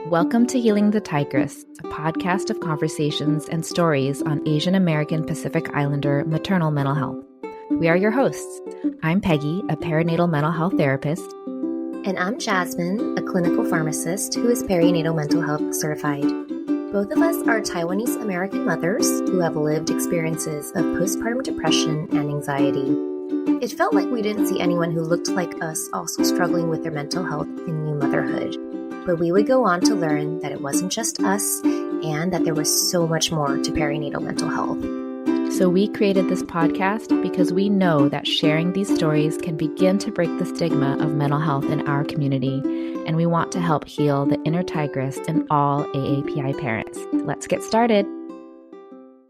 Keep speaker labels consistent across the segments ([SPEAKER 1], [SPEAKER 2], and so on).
[SPEAKER 1] Welcome to Healing the Tigress, a podcast of conversations and stories on Asian American Pacific Islander maternal mental health. We are your hosts. I'm Peggy, a perinatal mental health therapist.
[SPEAKER 2] And I'm Jasmine, a clinical pharmacist who is perinatal mental health certified. Both of us are Taiwanese American mothers who have lived experiences of postpartum depression and anxiety. It felt like we didn't see anyone who looked like us also struggling with their mental health in new motherhood. But we would go on to learn that it wasn't just us and that there was so much more to perinatal mental health.
[SPEAKER 1] So we created this podcast because we know that sharing these stories can begin to break the stigma of mental health in our community, and we want to help heal the inner tigress in all AAPI parents. Let's get started.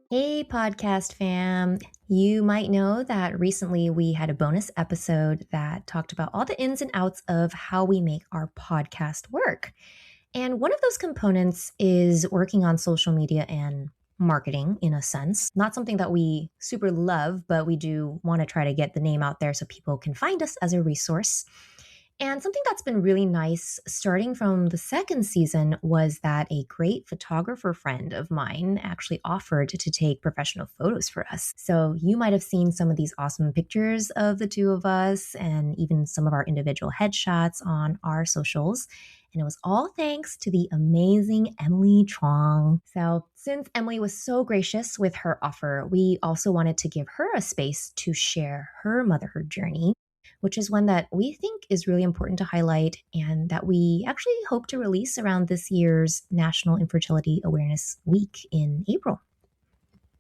[SPEAKER 2] Hey, podcast fam. You might know that recently we had a bonus episode that talked about all the ins and outs of how we make our podcast work. And one of those components is working on social media and marketing, in a sense. Not something that we super love, but we do want to try to get the name out there so people can find us as a resource. And something that's been really nice starting from the second season was that a great photographer friend of mine actually offered to take professional photos for us. So you might have seen some of these awesome pictures of the two of us and even some of our individual headshots on our socials. And it was all thanks to the amazing Emilie Chuong. So since Emilie was so gracious with her offer, we also wanted to give her a space to share her motherhood journey, which is one that we think is really important to highlight and that we actually hope to release around this year's National Infertility Awareness Week in April.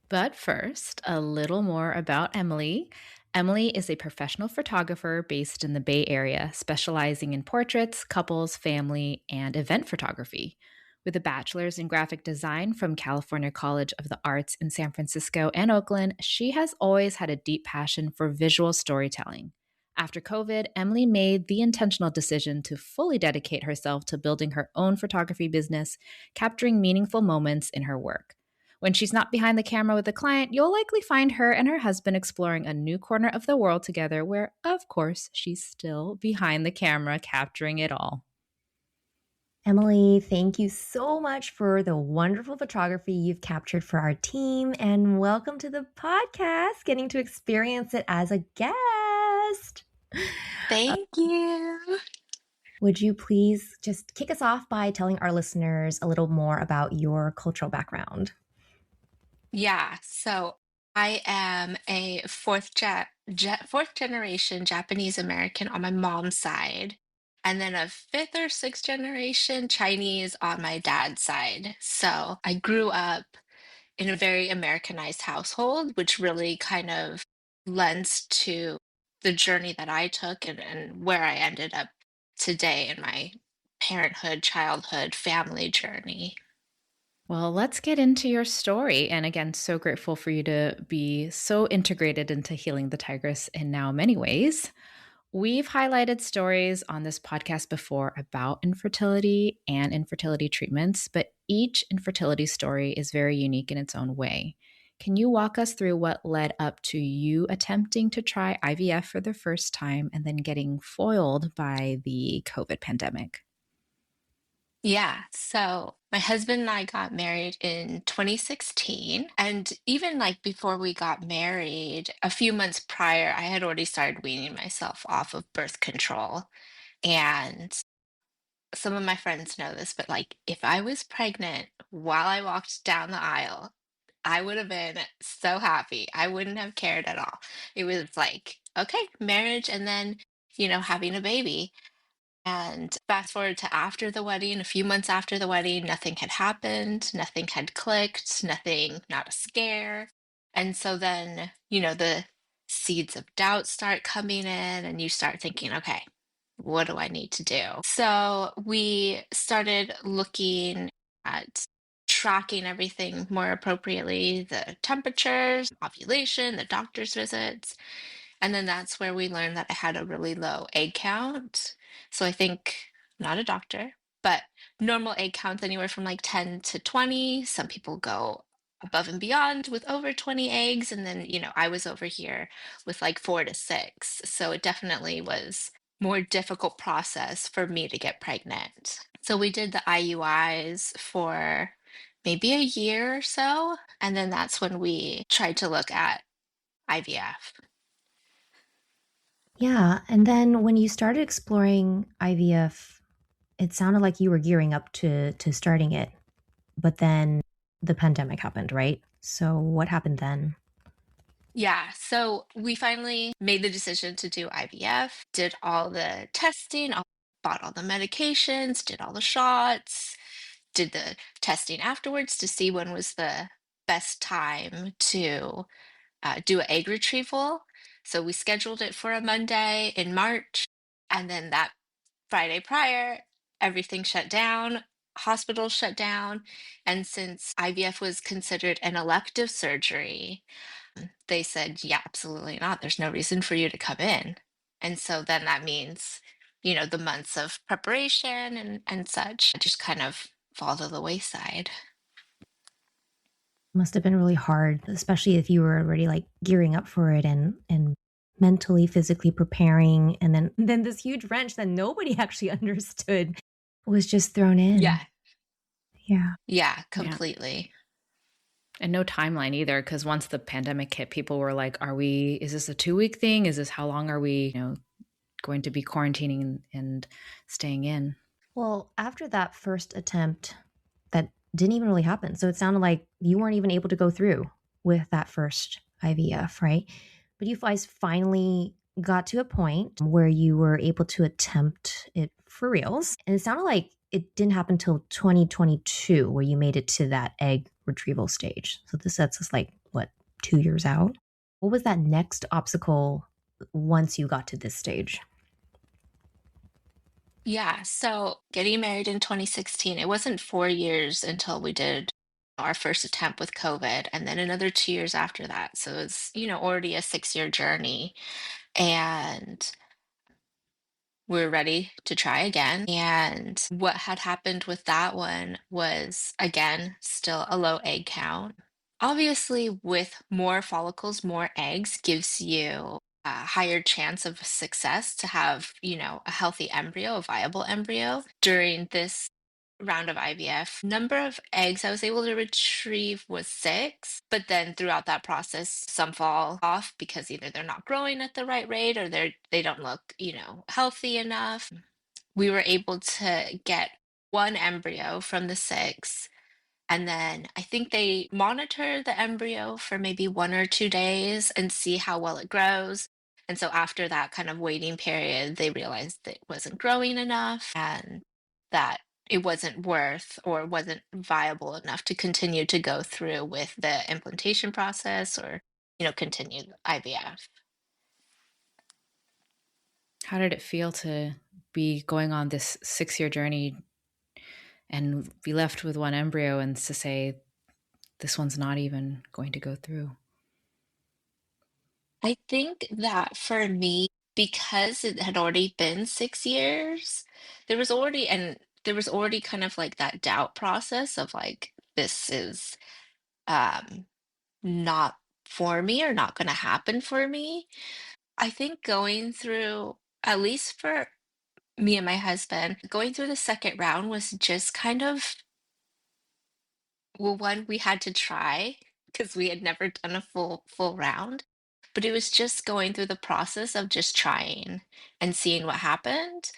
[SPEAKER 1] But first, a little more about Emilie. Emilie is a professional photographer based in the Bay Area, specializing in portraits, couples, family, and event photography. With a bachelor's in graphic design from California College of the Arts in San Francisco and Oakland, she has always had a deep passion for visual storytelling. After COVID, Emilie made the intentional decision to fully dedicate herself to building her own photography business, capturing meaningful moments in her work. When she's not behind the camera with a client, you'll likely find her and her husband exploring a new corner of the world together where, of course, she's still behind the camera capturing it all.
[SPEAKER 2] Emilie, thank you so much for the wonderful photography you've captured for our team, and welcome to the podcast, getting to experience it as a guest.
[SPEAKER 3] Thank you.
[SPEAKER 2] Would you please just kick us off by telling our listeners a little more about your cultural background?
[SPEAKER 3] Yeah, so I am a fourth generation Japanese American on my mom's side, and then a fifth or sixth generation Chinese on my dad's side. So I grew up in a very Americanized household, which really kind of lends to the journey that I took and where I ended up today in my parenthood, childhood, family journey.
[SPEAKER 1] Well, let's get into your story. And again, so grateful for you to be so integrated into Healing the Tigress in now many ways. We've highlighted stories on this podcast before about infertility and infertility treatments, but each infertility story is very unique in its own way. Can you walk us through what led up to you attempting to try IVF for the first time and then getting foiled by the COVID pandemic?
[SPEAKER 3] Yeah, so my husband and I got married in 2016. And even like before we got married, a few months prior, I had already started weaning myself off of birth control. And some of my friends know this, but like if I was pregnant while I walked down the aisle, I would have been so happy. I wouldn't have cared at all. It was like, okay, marriage and then, having a baby. And fast forward to after the wedding, a few months after the wedding, nothing had happened, nothing had clicked, nothing, not a scare. And so then, the seeds of doubt start coming in, and you start thinking, okay, what do I need to do? So we started looking at tracking everything more appropriately, the temperatures, ovulation, the doctor's visits. And then that's where we learned that I had a really low egg count. So I think, not a doctor, but normal egg counts anywhere from like 10 to 20. Some people go above and beyond with over 20 eggs. And then, I was over here with like 4 to 6. So it definitely was more difficult process for me to get pregnant. So we did the IUIs for maybe a year or so, and then that's when we tried to look at IVF.
[SPEAKER 2] Yeah. And then when you started exploring IVF, it sounded like you were gearing up to starting it, but then the pandemic happened, right? So what happened then?
[SPEAKER 3] Yeah, so we finally made the decision to do IVF, did all the testing, bought all the medications, did all the shots, did the testing afterwards to see when was the best time to do an egg retrieval. So we scheduled it for a Monday in March, and then that Friday prior, everything shut down, hospitals shut down, and since IVF was considered an elective surgery, they said, yeah, absolutely not. There's no reason for you to come in. And so then that means, the months of preparation and such just kind of fall to the wayside.
[SPEAKER 2] Must have been really hard, especially if you were already like gearing up for it and mentally, physically preparing, and then this huge wrench that nobody actually understood was just thrown in.
[SPEAKER 3] Yeah.
[SPEAKER 2] Yeah.
[SPEAKER 3] Yeah,
[SPEAKER 1] Yeah.
[SPEAKER 3] completely.
[SPEAKER 1] And no timeline either, because once the pandemic hit, people were like, is this a 2-week thing? Is this how long are we, going to be quarantining and staying in?
[SPEAKER 2] Well, after that first attempt, that didn't even really happen. So it sounded like you weren't even able to go through with that first IVF, right? But you guys finally got to a point where you were able to attempt it for reals. And it sounded like it didn't happen until 2022 where you made it to that egg retrieval stage. So this sets us like, what, 2 years out? What was that next obstacle once you got to this stage?
[SPEAKER 3] Yeah, so getting married in 2016, it wasn't 4 years until we did our first attempt with COVID, and then another 2 years after that. So it's, already a 6-year journey. And we're ready to try again. And what had happened with that one was, again, still a low egg count. Obviously, with more follicles, more eggs gives you a higher chance of success to have, a healthy embryo, a viable embryo. During this round of IVF, number of eggs I was able to retrieve was 6, but then throughout that process, some fall off because either they're not growing at the right rate or they don't look, healthy enough. We were able to get one embryo from the 6, and then I think they monitor the embryo for maybe 1 or 2 days and see how well it grows. And so after that kind of waiting period, they realized that it wasn't growing enough and that it wasn't worth or wasn't viable enough to continue to go through with the implantation process or, continue the IVF.
[SPEAKER 1] How did it feel to be going on this 6-year journey and be left with one embryo and to say, this one's not even going to go through?
[SPEAKER 3] I think that for me, because it had already been 6 years, there was already kind of like that doubt process of like, this is um not for me or not gonna happen for me. I think going through, at least for me and my husband, going through the second round was just kind of, well, one, we had to try because we had never done a full round. But it was just going through the process of just trying and seeing what happened.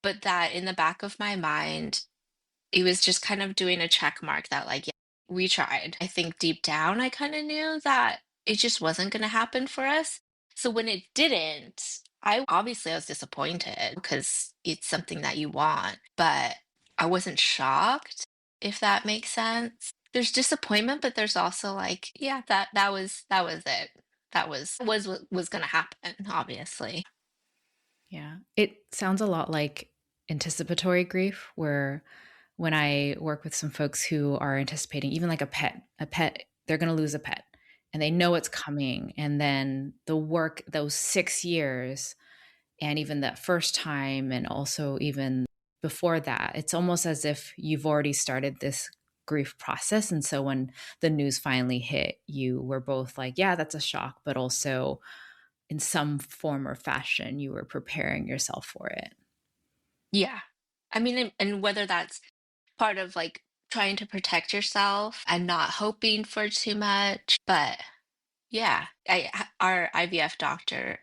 [SPEAKER 3] But that in the back of my mind, it was just kind of doing a check mark that, like, yeah, we tried. I think deep down, I kind of knew that it just wasn't going to happen for us. So when it didn't, I was disappointed because it's something that you want, but I wasn't shocked, if that makes sense. There's disappointment, but there's also like, yeah, that was it. That was what was going to happen, obviously.
[SPEAKER 1] Yeah. It sounds a lot like anticipatory grief, where when I work with some folks who are anticipating, even like a pet, they're going to lose a pet and they know it's coming. And then the work, those 6 years, and even that first time, and also even before that, it's almost as if you've already started this grief process. And so when the news finally hit, you were both like, yeah, that's a shock, but also in some form or fashion, you were preparing yourself for it.
[SPEAKER 3] Yeah. I mean, and whether that's part of like trying to protect yourself and not hoping for too much, but yeah, our IVF doctor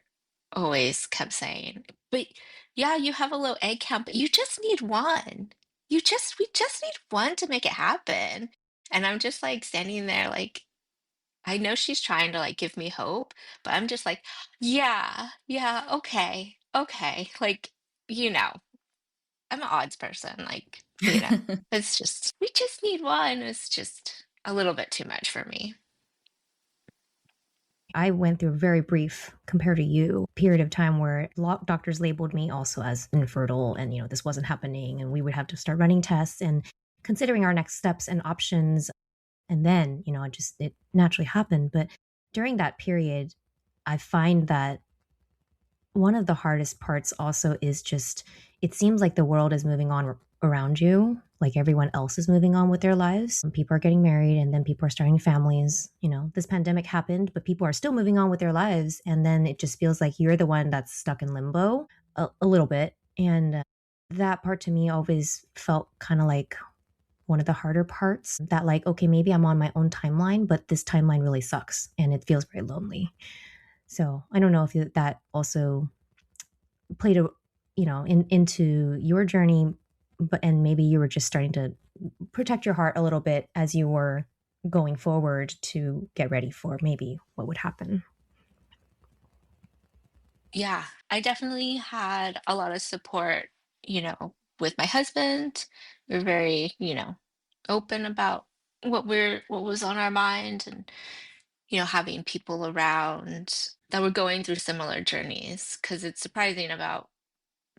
[SPEAKER 3] always kept saying, "But yeah, you have a low egg count, but you just need one. We just need one to make it happen." And I'm just like standing there, like I know she's trying to like give me hope, but I'm just like, yeah, yeah, okay, okay. Like, you know, I'm an odds person. Like, it's just we just need one. It's just a little bit too much for me.
[SPEAKER 2] I went through a very brief, compared to you, period of time where doctors labeled me also as infertile and, this wasn't happening. And we would have to start running tests and considering our next steps and options. And then, it naturally happened. But during that period, I find that one of the hardest parts also is just it seems like the world is moving on around you, like everyone else is moving on with their lives. And people are getting married and then people are starting families. This pandemic happened, but people are still moving on with their lives. And then it just feels like you're the one that's stuck in limbo a little bit. And that part to me always felt kind of like one of the harder parts that, like, okay, maybe I'm on my own timeline, but this timeline really sucks and it feels very lonely. So I don't know if that also played into your journey, but and maybe you were just starting to protect your heart a little bit as you were going forward to get ready for maybe what would happen.
[SPEAKER 3] Yeah, I definitely had a lot of support, with my husband. We're very, open about what was on our mind and, having people around that were going through similar journeys. Because it's surprising about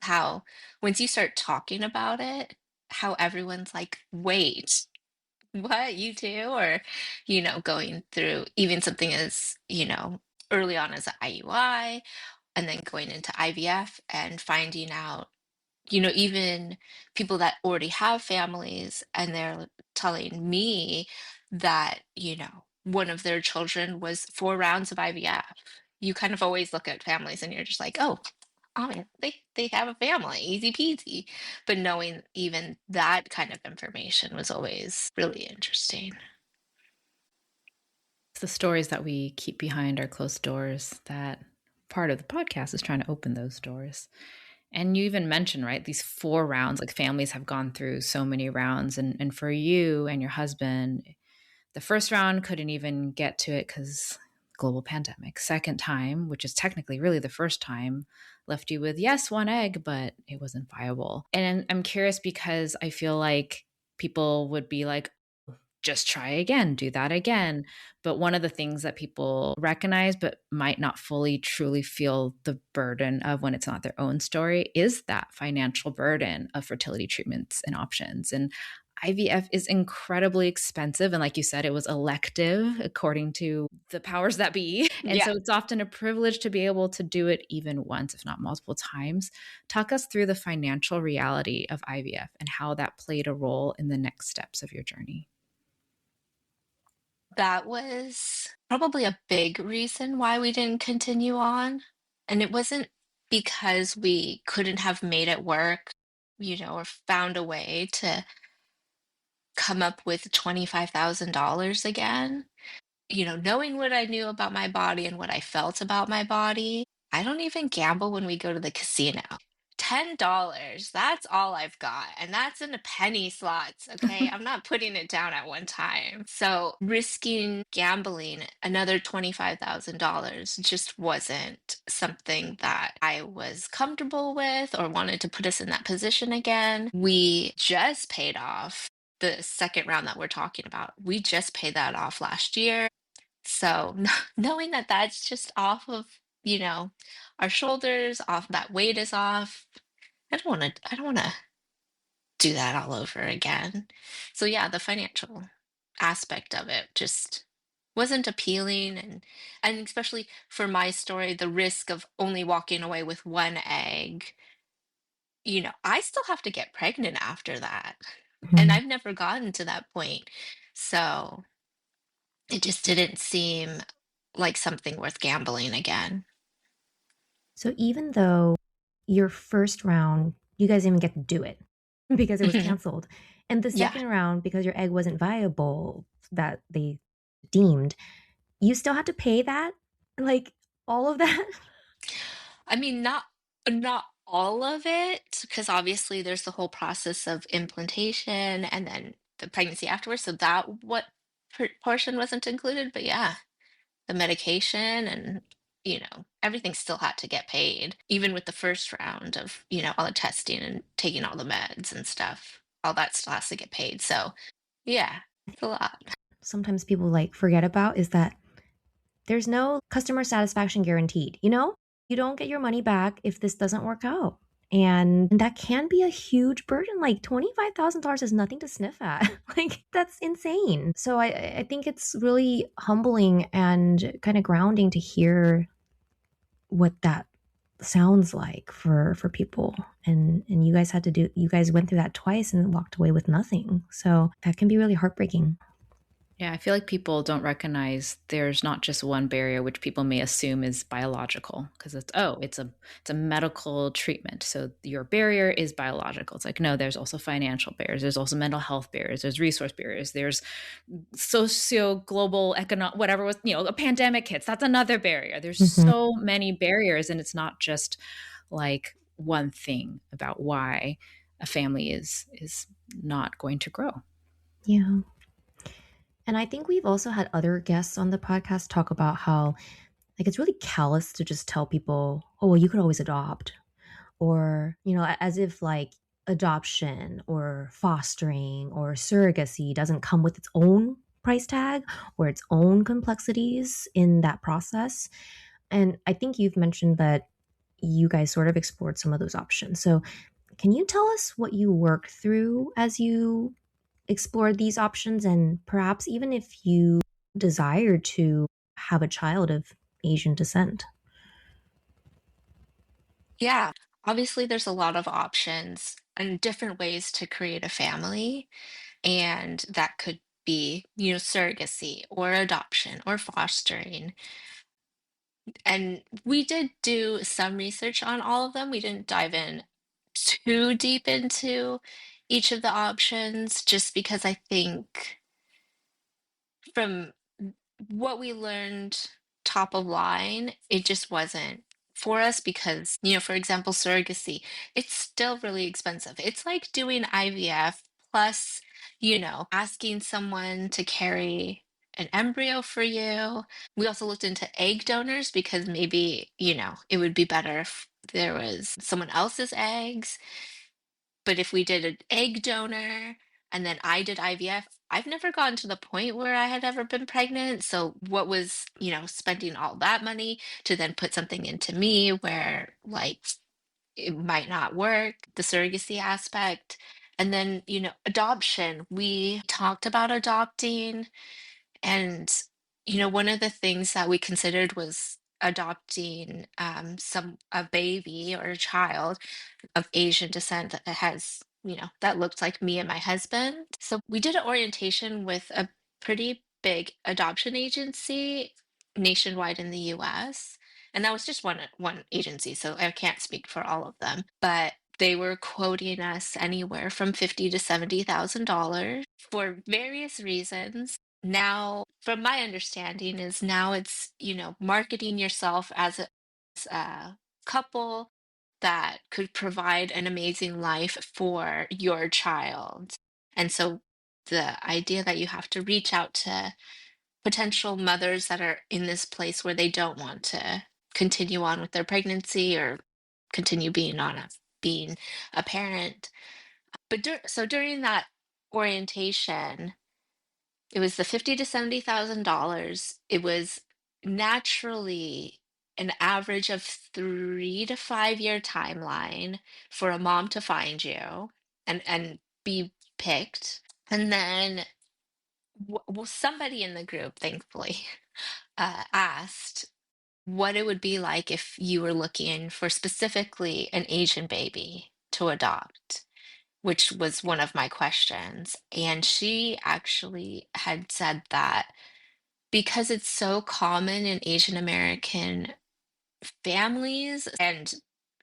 [SPEAKER 3] how once you start talking about it, how everyone's like, wait, what, you too? Or, going through even something as, early on as an IUI and then going into IVF and finding out, even people that already have families and they're telling me that, one of their children was 4 rounds of IVF. You kind of always look at families and you're just like, oh yeah, they have a family, easy peasy. But knowing even that kind of information was always really interesting.
[SPEAKER 1] It's the stories that we keep behind our closed doors that part of the podcast is trying to open those doors. And you even mentioned, right, these 4 rounds, like families have gone through so many rounds. And for you and your husband, the first round couldn't even get to it because global pandemic. Second time, which is technically really the first time, left you with, yes, one egg, but it wasn't viable. And I'm curious because I feel like people would be like, just try again, do that again. But one of the things that people recognize but might not fully truly feel the burden of when it's not their own story is that financial burden of fertility treatments and options. And IVF is incredibly expensive. And like you said, it was elective according to the powers that be. And
[SPEAKER 3] Yeah.
[SPEAKER 1] so it's often a privilege to be able to do it even once, if not multiple times. Talk us through the financial reality of IVF and how that played a role in the next steps of your journey.
[SPEAKER 3] That was probably a big reason why we didn't continue on. And it wasn't because we couldn't have made it work, or found a way to come up with $25,000 again. Knowing what I knew about my body and what I felt about my body, I don't even gamble when we go to the casino. $10, that's all I've got. And that's in the penny slots, okay? I'm not putting it down at one time. So risking gambling another $25,000 just wasn't something that I was comfortable with or wanted to put us in that position again. We just paid off the second round that we're talking about. We just paid that off last year. So knowing that that's just off of, our shoulders, off that weight is off. I don't want to do that all over again. So yeah, the financial aspect of it just wasn't appealing and especially for my story, the risk of only walking away with one egg, I still have to get pregnant after that. And
[SPEAKER 2] Mhm.
[SPEAKER 3] I've never gotten to that point. So it just didn't seem like something worth gambling again.
[SPEAKER 2] So even though your first round, you guys didn't even get to do it. because it was
[SPEAKER 3] Hmm.
[SPEAKER 2] canceled. And the
[SPEAKER 3] Yeah.
[SPEAKER 2] second round, because your egg wasn't viable, that they deemed, you still had to pay that? Like, all of that?
[SPEAKER 3] I mean, not all of it, because obviously there's the whole process of implantation and then the pregnancy afterwards. So that what portion wasn't included, but yeah, the medication and everything still had to get paid, even with the first round of all the testing and taking all the meds and stuff. All that still has to get paid. So yeah, it's a lot.
[SPEAKER 2] Sometimes people like forget about is that there's no customer satisfaction guaranteed, you know? You don't get your money back if this doesn't work out. And that can be a huge burden. Like $25,000 is nothing to sniff at. Like, that's insane. So I think it's really humbling and kind of grounding to hear what that sounds like for people. And you guys went through that twice and walked away with nothing. So that can be really heartbreaking.
[SPEAKER 1] Yeah, I feel like people don't recognize there's not just one barrier which people may assume is biological because it's a medical treatment. So your barrier is biological. It's like no, there's also financial barriers, there's also mental health barriers, there's resource barriers, there's socio global economic whatever was, a pandemic hits, that's another barrier. There's
[SPEAKER 2] Hmm.
[SPEAKER 1] so many barriers and it's not just like one thing about why a family is not going to grow.
[SPEAKER 2] Yeah. And I think we've also had other guests on the podcast talk about how, like, it's really callous to just tell people, oh, well, you could always adopt. Or, as if like adoption or fostering or surrogacy doesn't come with its own price tag or its own complexities in that process. And I think you've mentioned that you guys sort of explored some of those options. So, can you tell us what you worked through as you explored these options, and perhaps even if you desire to have a child of Asian descent?
[SPEAKER 3] Yeah, obviously there's a lot of options and different ways to create a family, and that could be, surrogacy or adoption or fostering. And we did do some research on all of them. We didn't dive in too deep into each of the options just because I think from what we learned top of line, it just wasn't for us because, for example, surrogacy, it's still really expensive. It's like doing IVF plus, asking someone to carry an embryo for you. We also looked into egg donors because maybe, it would be better if there was someone else's eggs. But if we did an egg donor and then I did IVF, I've never gotten to the point where I had ever been pregnant. So what was, spending all that money to then put something into me where like it might not work, the surrogacy aspect. And then, adoption. We talked about adopting and, one of the things that we considered was adopting a baby or a child of Asian descent that has, that looked like me and my husband. So we did an orientation with a pretty big adoption agency nationwide in the US. And that was just one agency, so I can't speak for all of them. But they were quoting us anywhere from $50 to $70,000 for various reasons. Now, from my understanding, is now it's, marketing yourself as a couple that could provide an amazing life for your child. And so the idea that you have to reach out to potential mothers that are in this place where they don't want to continue on with their pregnancy or continue being a parent. But so during that orientation, it was the 50 to $70,000. It was naturally an average of 3 to 5 year timeline for a mom to find you and be picked. And then well, somebody in the group, thankfully, asked what it would be like if you were looking for specifically an Asian baby to adopt, which was one of my questions. And she actually had said that because it's so common in Asian American families and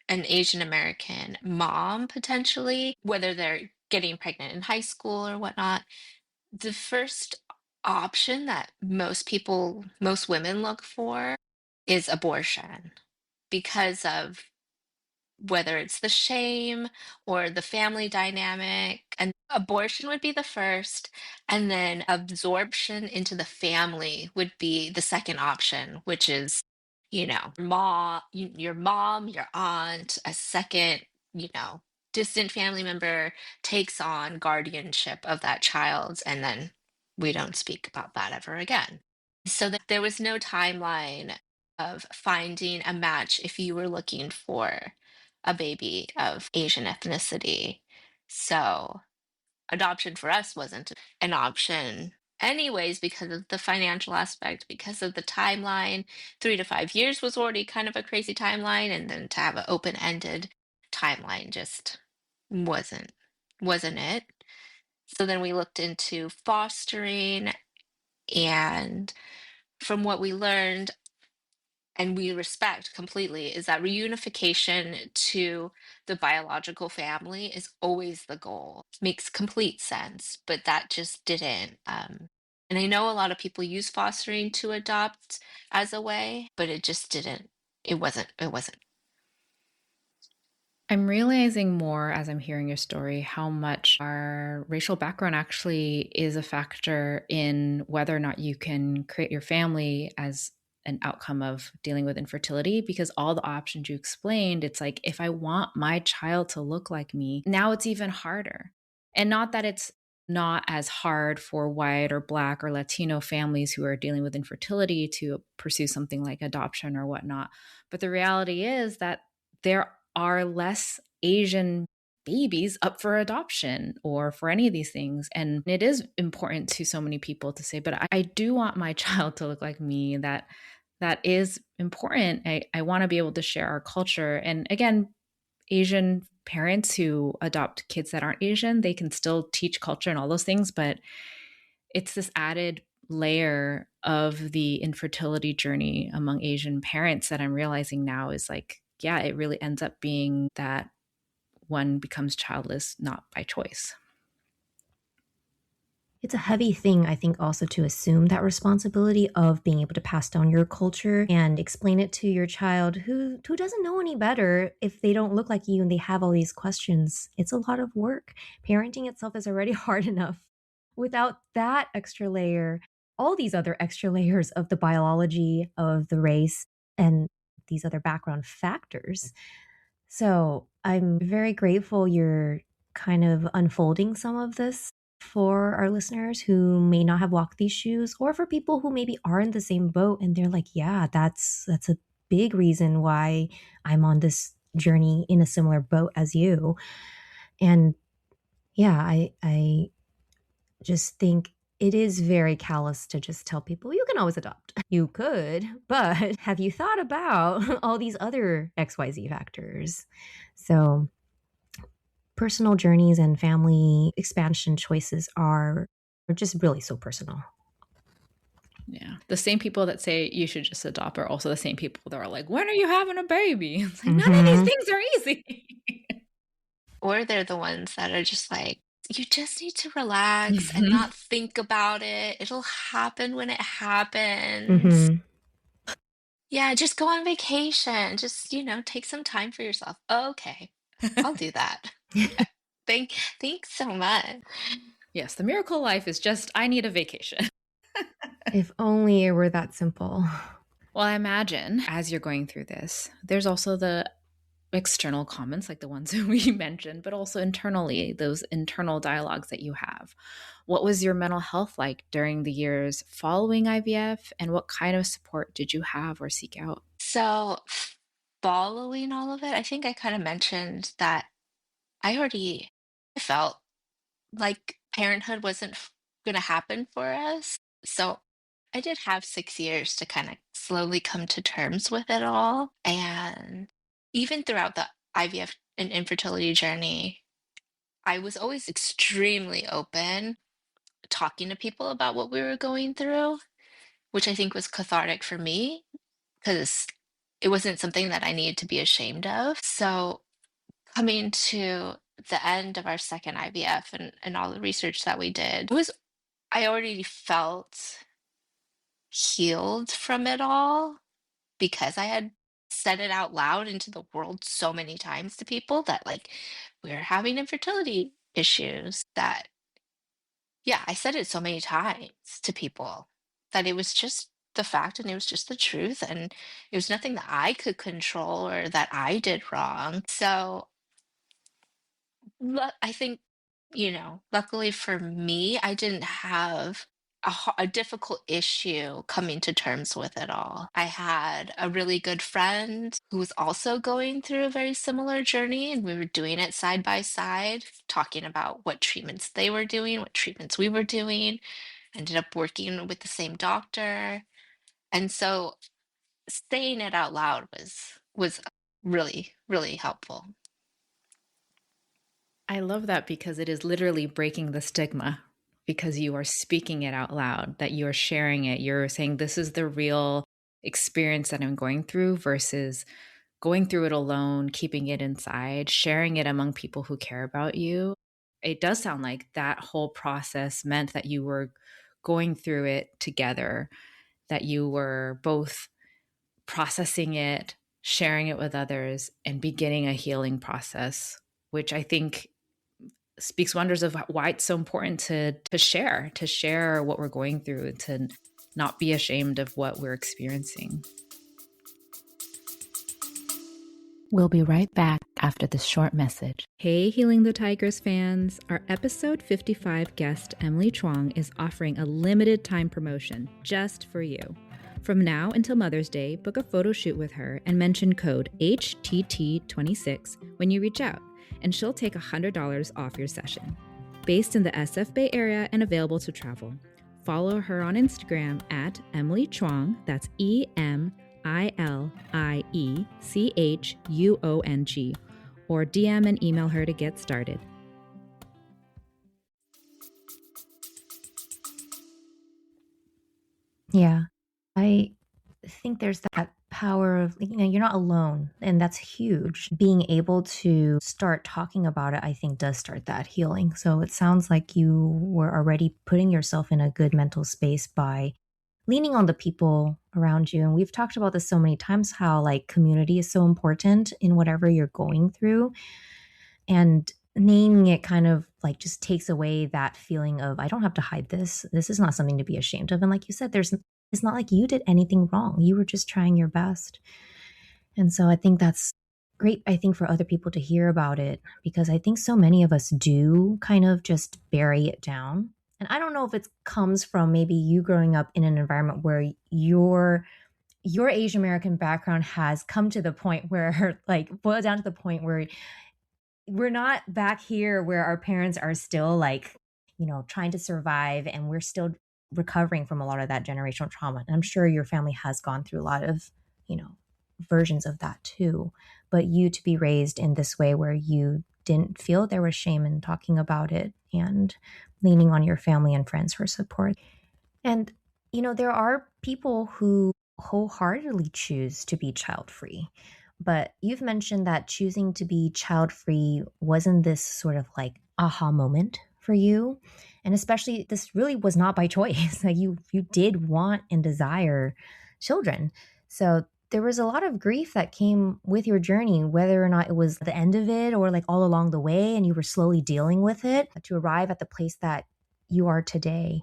[SPEAKER 3] an Asian American mom potentially, whether they're getting pregnant in high school or whatnot, the first option that most women look for is abortion because of whether it's the shame or the family dynamic. And abortion would be the first, and then absorption into the family would be the second option, which is, your mom, your aunt, a second, you know, distant family member takes on guardianship of that child, and then we don't speak about that ever again. So that there was no timeline of finding a match if you were looking for a baby of Asian ethnicity. So adoption for us wasn't an option anyways because of the financial aspect, because of the timeline. 3 to 5 years was already kind of a crazy timeline, and then to have an open-ended timeline just wasn't wasn't it. So then we looked into fostering, and from what we learned and we respect completely is that reunification to the biological family is always the goal. Makes complete sense, but that just didn't. And I know a lot of people use fostering to adopt as a way, but it just didn't. It wasn't.
[SPEAKER 1] I'm realizing more as I'm hearing your story how much our racial background actually is a factor in whether or not you can create your family as an outcome of dealing with infertility. Because all the options you explained, it's like, if I want my child to look like me, now it's even harder. And not that it's not as hard for white or black or Latino families who are dealing with infertility to pursue something like adoption or whatnot. But the reality is that there are less Asian babies up for adoption or for any of these things. And it is important to so many people to say, but I do want my child to look like me. That is important. I want to be able to share our culture. And again, Asian parents who adopt kids that aren't Asian, they can still teach culture and all those things, but it's this added layer of the infertility journey among Asian parents that I'm realizing now is like, yeah, it really ends up being that one becomes childless not by choice.
[SPEAKER 2] It's a heavy thing, I think, also to assume that responsibility of being able to pass down your culture and explain it to your child who doesn't know any better if they don't look like you and they have all these questions. It's a lot of work. Parenting itself is already hard enough. Without that extra layer, all these other extra layers of the biology, of the race, and these other background factors. So I'm very grateful you're kind of unfolding some of this for our listeners who may not have walked these shoes, or for people who maybe are in the same boat and they're like, yeah, that's a big reason why I'm on this journey in a similar boat as you. And yeah, I just think it is very callous to just tell people you can always adopt. You could, but have you thought about all these other XYZ factors? So, personal journeys and family expansion choices are just really so personal.
[SPEAKER 1] Yeah. The same people that say you should just adopt are also the same people that are like, when are you having a baby? It's like, none of these things are easy.
[SPEAKER 3] Or they're the ones that are just like, you just need to relax and
[SPEAKER 1] Mhm.
[SPEAKER 3] not think about it. It'll happen when it happens.
[SPEAKER 2] Mm-hmm.
[SPEAKER 3] Yeah, just go on vacation. Just, take some time for yourself. Okay, I'll do that. Yeah. Thanks so much.
[SPEAKER 1] Yes, the miracle life is just, I need a vacation.
[SPEAKER 2] If only it were that simple.
[SPEAKER 1] Well, I imagine as you're going through this, there's also the external comments like the ones that we mentioned, but also internally, those internal dialogues that you have. What was your mental health like during the years following IVF, and what kind of support did you have or seek out?
[SPEAKER 3] So, following all of it, I think I kind of mentioned that I felt like parenthood wasn't going to happen for us. So, I did have 6 years to kind of slowly come to terms with it all. And even throughout the IVF and infertility journey, I was always extremely open talking to people about what we were going through, which I think was cathartic for me because it wasn't something that I needed to be ashamed of. So coming to the end of our second IVF and all the research that we did, I already felt healed from it all because I had said it out loud into the world so many times to people that like we're having infertility issues that yeah, I said it so many times to people that it was just the fact and it was just the truth and it was nothing that I could control or that I did wrong. So I think, luckily for me, I didn't have a difficult issue coming to terms with it all. I had a really good friend who was also going through a very similar journey, and we were doing it side by side, talking about what treatments they were doing, what treatments we were doing. Ended up working with the same doctor. And so saying it out loud was really, really helpful.
[SPEAKER 1] I love that because it is literally breaking the stigma because you are speaking it out loud, that you're sharing it. You're saying, this is the real experience that I'm going through versus going through it alone, keeping it inside, sharing it among people who care about you. It does sound like that whole process meant that you were going through it together, that you were both processing it, sharing it with others, and beginning a healing process, which I think speaks wonders of why it's so important to share what we're going through, to not be ashamed of what we're experiencing. We'll be right back after this short message. Hey, Healing the Tigers fans. Our episode 55 guest, Emilie Chuong, is offering a limited time promotion just for you. From now until Mother's Day, book a photo shoot with her and mention code HTT26 when you reach out, and she'll take $100 off your session. Based in the SF Bay Area and available to travel. Follow her on Instagram at Emilie Chuong, that's EMILIECHUONG, or DM and email her to get started.
[SPEAKER 2] Yeah. I think there's that power of, you're not alone, and that's huge. Being able to start talking about it, I think, does start that healing. So it sounds like you were already putting yourself in a good mental space by leaning on the people around you. And we've talked about this so many times, how like community is so important in whatever you're going through. And naming it kind of like just takes away that feeling of, I don't have to hide this. This is not something to be ashamed of. And like you said, it's not like you did anything wrong. You were just trying your best. And so I think that's great, I think, for other people to hear about it, because I think so many of us do kind of just bury it down. And I don't know if it comes from maybe you growing up in an environment where your Asian American background has come to the point where like boiled down to the point where we're not back here where our parents are still like, trying to survive, and we're still recovering from a lot of that generational trauma. And I'm sure your family has gone through a lot of, versions of that too. But you to be raised in this way where you didn't feel there was shame in talking about it and leaning on your family and friends for support. And, there are people who wholeheartedly choose to be child free. But you've mentioned that choosing to be child free wasn't this sort of like aha moment for you. And especially, this really was not by choice. Like you did want and desire children. So there was a lot of grief that came with your journey, whether or not it was the end of it or like all along the way, and you were slowly dealing with it to arrive at the place that you are today.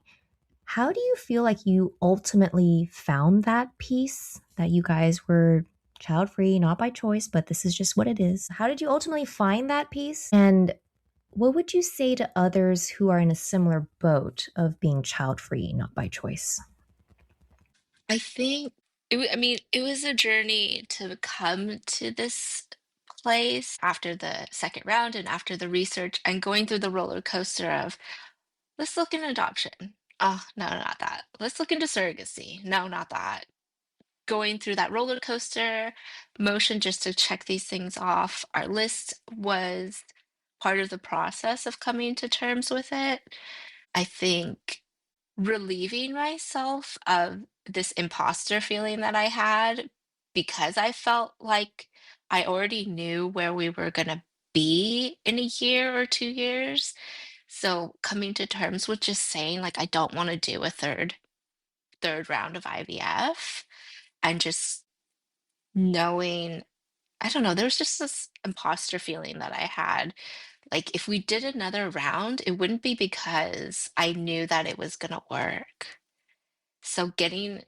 [SPEAKER 2] How do you feel like you ultimately found that peace, that you guys were child free, not by choice, but this is just what it is? How did you ultimately find that peace? And what would you say to others who are in a similar boat of being child free, not by choice?
[SPEAKER 3] I think I mean, it was a journey to come to this place after the second round and after the research and going through the roller coaster of let's look into adoption. Oh, no, not that. Let's look into surrogacy. No, not that. Going through that roller coaster motion just to check these things off our list was part of the process of coming to terms with it. I think relieving myself of this imposter feeling that I had because I felt like I already knew where we were going to be in a year or 2 years. So coming to terms with just saying like I don't want to do a third round of IVF and just knowing, I don't know, there was just this imposter feeling that I had. Like if we did another round, it wouldn't be because I knew that it was going to work. So getting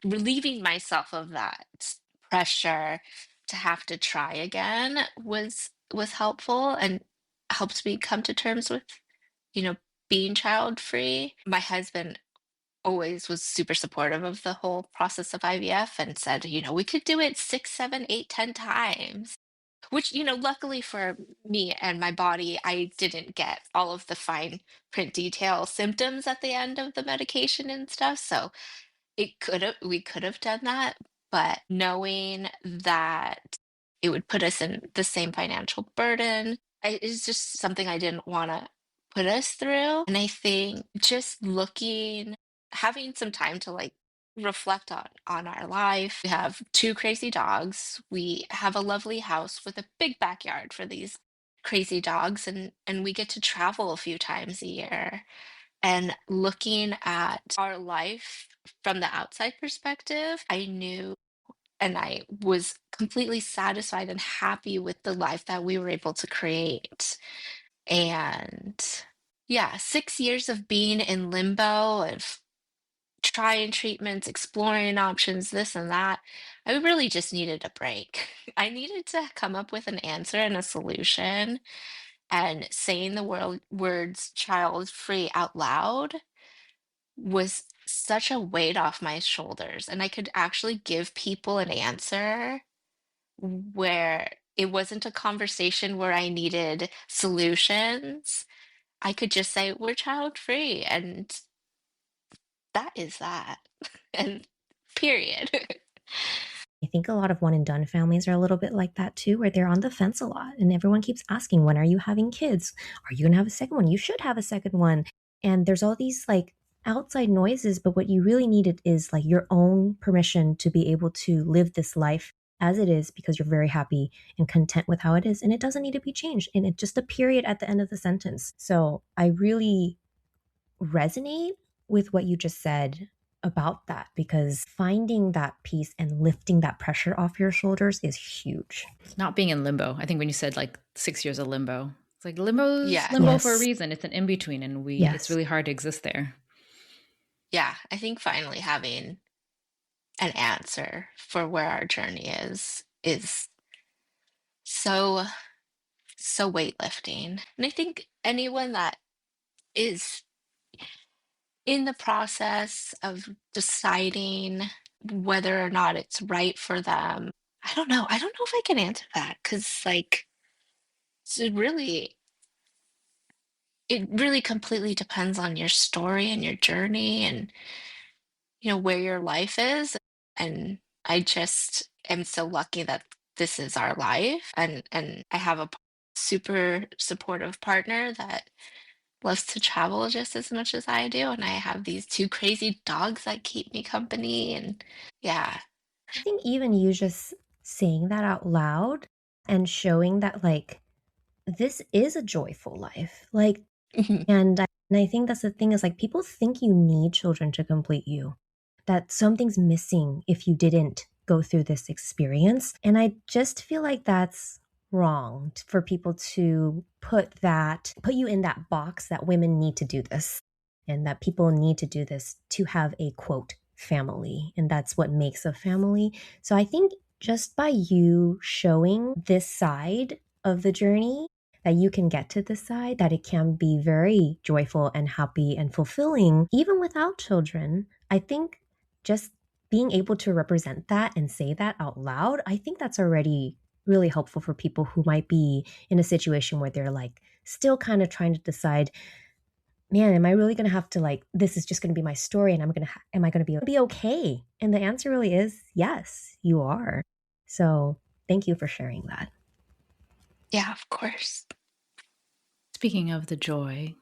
[SPEAKER 3] relieving myself of that pressure to have to try again was helpful and helped me come to terms with, you know, being child free. My husband always was super supportive of the whole process of IVF and said, we could do it 6, 7, 8, 10 times. Which, luckily for me and my body, I didn't get all of the fine print detail symptoms at the end of the medication and stuff. So we could have done that, but knowing that it would put us in the same financial burden, is just something I didn't wanna put us through, and I think just having some time to, like, reflect on our life. We have 2 crazy dogs, we have a lovely house with a big backyard for these crazy dogs, and we get to travel a few times a year. And looking at our life from the outside perspective, I knew and I was completely satisfied and happy with the life that we were able to create. And yeah, 6 years of being in limbo, of trying treatments, exploring options, this and that. I really just needed a break. I needed to come up with an answer and a solution, and saying the words child free out loud was such a weight off my shoulders, and I could actually give people an answer where it wasn't a conversation where I needed solutions. I could just say, "We're child free," and that is that. And period.
[SPEAKER 2] I think a lot of one and done families are a little bit like that too, where they're on the fence a lot and everyone keeps asking, when are you having kids? Are you going to have a second one? You should have a second one. And there's all these like outside noises, but what you really needed is like your own permission to be able to live this life as it is because you're very happy and content with how it is. And it doesn't need to be changed. And it's just a period at the end of the sentence. So I really resonate with what you just said about that because finding that peace and lifting that pressure off your shoulders is huge.
[SPEAKER 1] Not being in limbo. I think when you said like 6 years of limbo, it's like limbo's
[SPEAKER 3] Yeah.
[SPEAKER 1] limbo for a
[SPEAKER 2] Yes.
[SPEAKER 1] reason. It's an in between, and it's
[SPEAKER 2] Yes.
[SPEAKER 1] really hard to exist there.
[SPEAKER 3] Yeah. I think finally having an answer for where our journey is so so weightlifting. And I think anyone that is in the process of deciding whether or not it's right for them, I don't know. I don't know if I can answer that because, like, it really completely depends on your story and your journey and, where your life is. And I just am so lucky that this is our life. And I have a super supportive partner that loves to travel just as much as I do, and I have these 2 crazy dogs that keep me company, and yeah.
[SPEAKER 2] I think even you just saying that out loud and showing that, like, this is a joyful life. Like,
[SPEAKER 3] Mhm.
[SPEAKER 2] and I think that's the thing is like people think you need children to complete you, that something's missing if you didn't go through this experience. And I just feel like that's wrong for people to put you in that box that women need to do this and that people need to do this to have a quote family. And that's what makes a family. So I think just by you showing this side of the journey that you can get to the side, that it can be very joyful and happy and fulfilling, even without children. I think just being able to represent that and say that out loud, I think that's already really helpful for people who might be in a situation where they're like still kind of trying to decide, man, am I really going to have to like, this is just going to be my story and am I going to be okay? And the answer really is yes, you are. So thank you for sharing that.
[SPEAKER 3] Yeah, of course.
[SPEAKER 1] Speaking of the joy,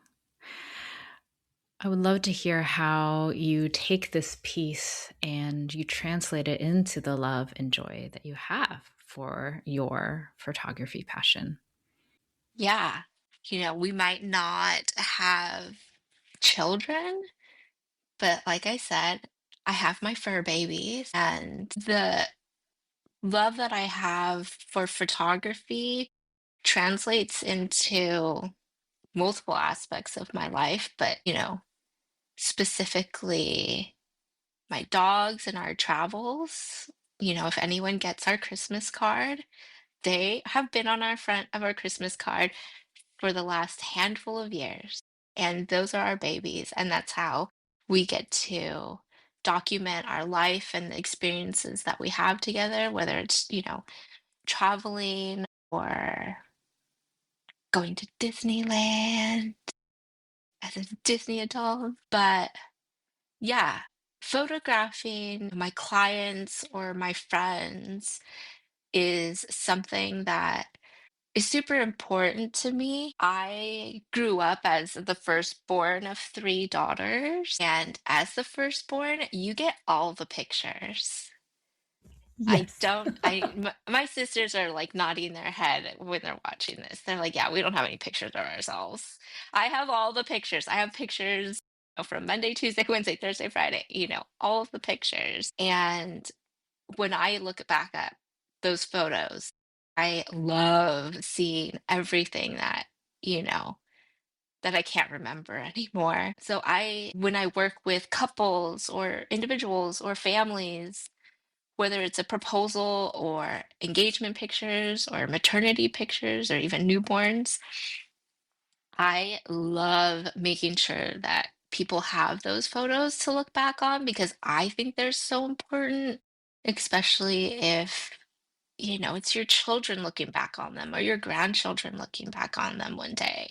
[SPEAKER 1] I would love to hear how you take this piece and you translate it into the love and joy that you have for your photography passion.
[SPEAKER 3] Yeah. We might not have children, but like I said, I have my fur babies, and the love that I have for photography translates into multiple aspects of my life, but, specifically my dogs and our travels. If anyone gets our Christmas card, they have been on our front of our Christmas card for the last handful of years. And those are our babies. And that's how we get to document our life and the experiences that we have together, whether it's, traveling or going to Disneyland as a Disney adult. But yeah, photographing my clients or my friends is something that is super important to me. I grew up as the firstborn of three daughters, and as the firstborn, you get all the pictures. I
[SPEAKER 2] Yes.
[SPEAKER 3] don't, my sisters are like nodding their head when they're watching this. They're like, yeah, we don't have any pictures of ourselves. I have all the pictures. I have pictures from Monday, Tuesday, Wednesday, Thursday, Friday, all of the pictures. And when I look back at those photos, I love seeing everything that I can't remember anymore. So when I work with couples or individuals or families, whether it's a proposal or engagement pictures or maternity pictures or even newborns, I love making sure that people have those photos to look back on because I think they're so important, especially if, it's your children looking back on them or your grandchildren looking back on them one day.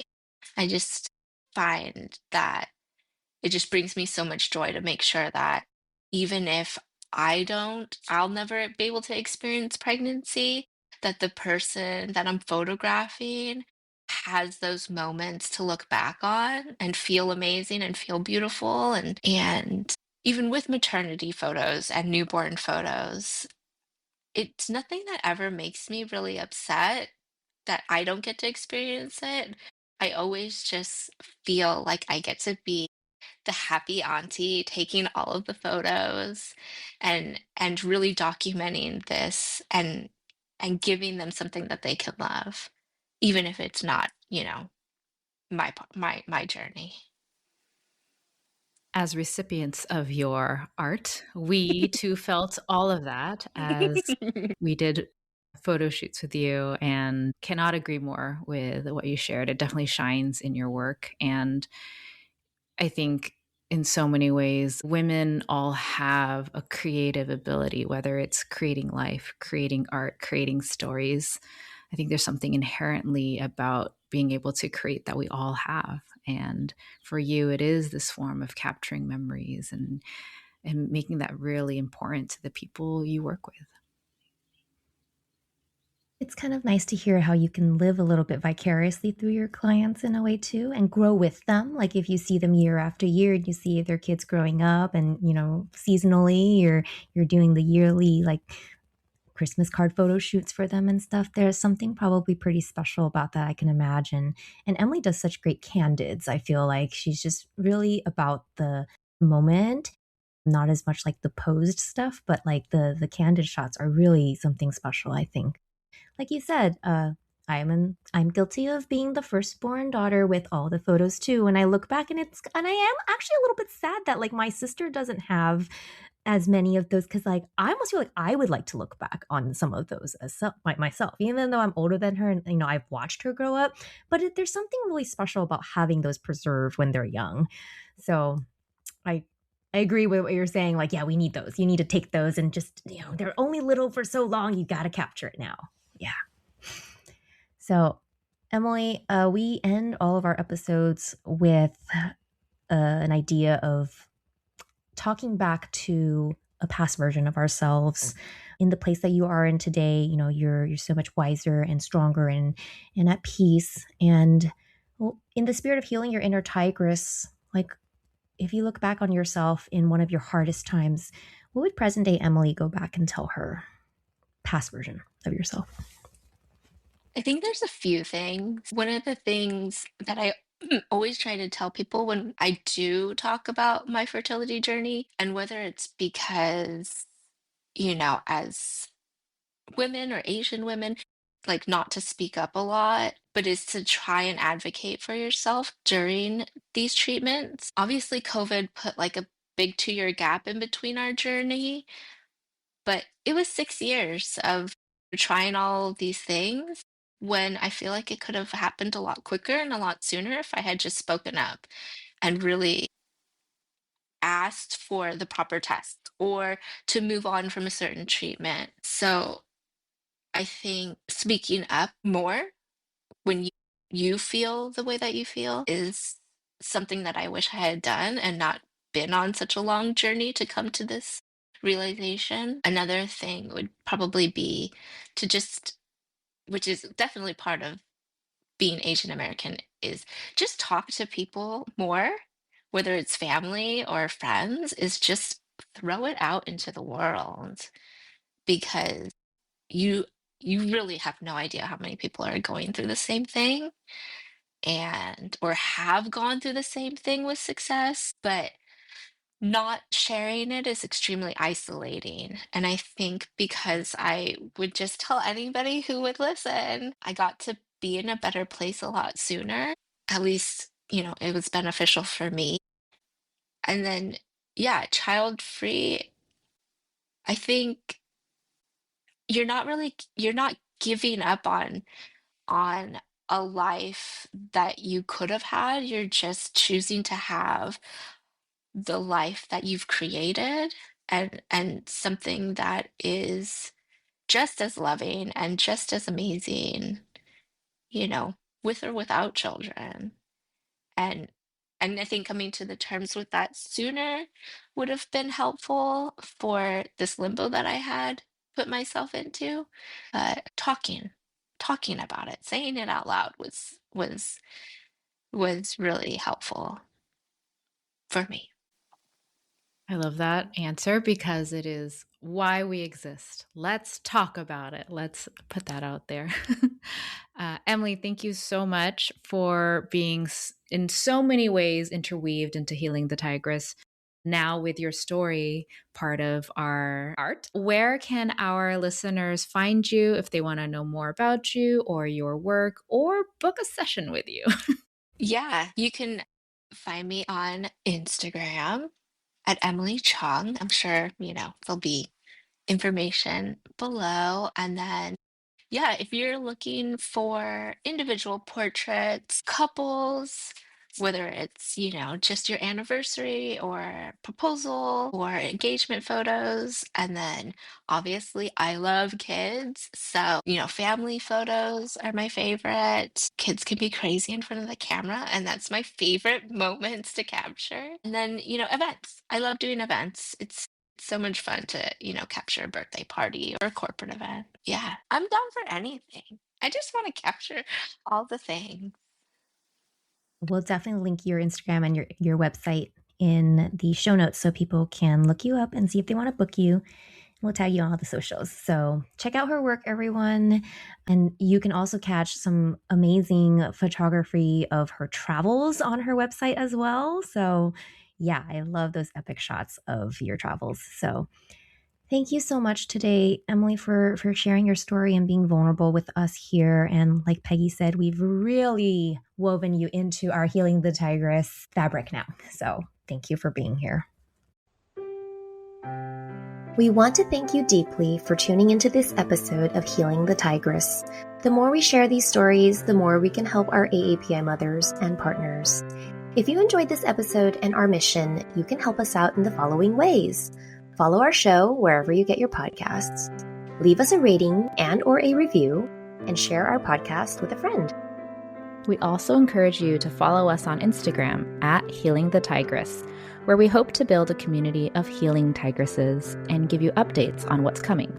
[SPEAKER 3] I just find that it just brings me so much joy to make sure that even if I'll never be able to experience pregnancy, that the person that I'm photographing has those moments to look back on and feel amazing and feel beautiful. And even with maternity photos and newborn photos, it's nothing that ever makes me really upset that I don't get to experience it. I always just feel like I get to be the happy auntie taking all of the photos and really documenting this and giving them something that they can love, even if it's not, my journey.
[SPEAKER 1] As recipients of your art, we too felt all of that as we did photo shoots with you and cannot agree more with what you shared. It definitely shines in your work. And I think in so many ways, women all have a creative ability, whether it's creating life, creating art, creating stories. I think there's something inherently about being able to create that we all have. And for you, it is this form of capturing memories and making that really important to the people you work with.
[SPEAKER 2] It's kind of nice to hear how you can live a little bit vicariously through your clients in a way too and grow with them. Like if you see them year after year and you see their kids growing up and, seasonally you're doing the yearly like Christmas card photo shoots for them and stuff. There's something probably pretty special about that, I can imagine. And Emily does such great candids. I feel like she's just really about the moment, not as much like the posed stuff, but like the candid shots are really something special, I think. Like you said, I'm guilty of being the firstborn daughter with all the photos too. And I look back and I am actually a little bit sad that like my sister doesn't have as many of those because like I almost feel like I would like to look back on some of those as myself, even though I'm older than her and I've watched her grow up. But there's something really special about having those preserved when they're young. So I I agree with what you're saying. Like, yeah, we need those. You need to take those and just, they're only little for so long. You got to capture it now. Yeah. So, Emily, we end all of our episodes with an idea of talking back to a past version of ourselves in the place that you are in today. You're so much wiser and stronger and at peace. And well, in the spirit of healing your inner tigress, like if you look back on yourself in one of your hardest times, what would present day Emilie go back and tell her past version of yourself?
[SPEAKER 3] I think there's a few things. One of the things that I always try to tell people when I do talk about my fertility journey, and whether it's because, as women or Asian women, like not to speak up a lot, but is to try and advocate for yourself during these treatments. Obviously, COVID put like a big 2-year gap in between our journey, but it was 6 years of trying all of these things when I feel like it could have happened a lot quicker and a lot sooner if I had just spoken up and really asked for the proper test or to move on from a certain treatment. So I think speaking up more when you feel the way that you feel is something that I wish I had done and not been on such a long journey to come to this realization. Another thing would probably be to just, which is definitely part of being Asian American, is just talk to people more, whether it's family or friends, is just throw it out into the world because you you really have no idea how many people are going through the same thing and or have gone through the same thing with success, but not sharing it is extremely isolating. And I think because I would just tell anybody who would listen, I got to be in a better place a lot sooner. At least, it was beneficial for me. And then, yeah, child free, I think you're not giving up on a life that you could have had. You're just choosing to have the life that you've created and something that is just as loving and just as amazing, you know, with or without children. And and I think coming to the terms with that sooner would have been helpful for this limbo that I had put myself into. But talking about it, saying it out loud was really helpful for me.
[SPEAKER 1] I love that answer because it is why we exist. Let's talk about it. Let's put that out there. Emilie, thank you so much for being in so many ways interweaved into Healing the Tigress. Now, with your story part of our art, where can our listeners find you if they want to know more about you or your work or book a session with you?
[SPEAKER 3] Yeah, you can find me on Instagram at Emilie Chuong. I'm sure, there'll be information below. And then, yeah, if you're looking for individual portraits, couples, whether it's, just your anniversary or proposal or engagement photos. And then obviously I love kids. So, family photos are my favorite. Kids can be crazy in front of the camera, and that's my favorite moments to capture. And then, events. I love doing events. It's so much fun to, capture a birthday party or a corporate event. Yeah, I'm down for anything. I just want to capture all the things.
[SPEAKER 2] We'll definitely link your Instagram and your website in the show notes so people can look you up and see if they want to book you. We'll tag you on all the socials. So check out her work, everyone. And you can also catch some amazing photography of her travels on her website as well. So yeah, I love those epic shots of your travels. So thank you so much today, Emilie, for sharing your story and being vulnerable with us here. And like Peggy said, we've really woven you into our Healing the Tigress fabric now. So thank you for being here. We want to thank you deeply for tuning into this episode of Healing the Tigress. The more we share these stories, the more we can help our AAPI mothers and partners. If you enjoyed this episode and our mission, you can help us out in the following ways. Follow our show wherever you get your podcasts. Leave us a rating and or a review, and share our podcast with a friend.
[SPEAKER 1] We also encourage you to follow us on Instagram at Healing the Tigress, where we hope to build a community of healing tigresses and give you updates on what's coming.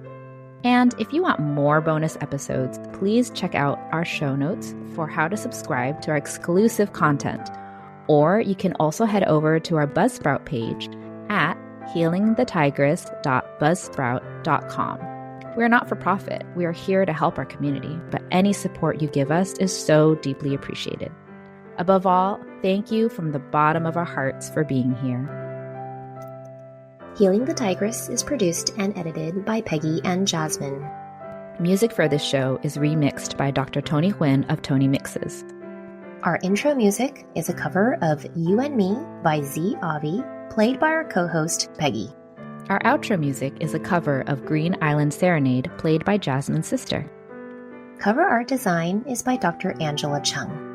[SPEAKER 1] And if you want more bonus episodes, please check out our show notes for how to subscribe to our exclusive content. Or you can also head over to our Buzzsprout page at healingthetigress.buzzsprout.com. We're not for profit. We are here to help our community, but any support you give us is so deeply appreciated. Above all, thank you from the bottom of our hearts for being here.
[SPEAKER 2] Healing the Tigress is produced and edited by Peggy and Jasmine.
[SPEAKER 1] Music for this show is remixed by Dr. Tony Huynh of Tony Mixes.
[SPEAKER 2] Our intro music is a cover of You and Me by Z Avi, played by our co-host, Peggy.
[SPEAKER 1] Our outro music is a cover of Green Island Serenade, played by Jasmine's sister.
[SPEAKER 2] Cover art design is by Dr. Angela Chung.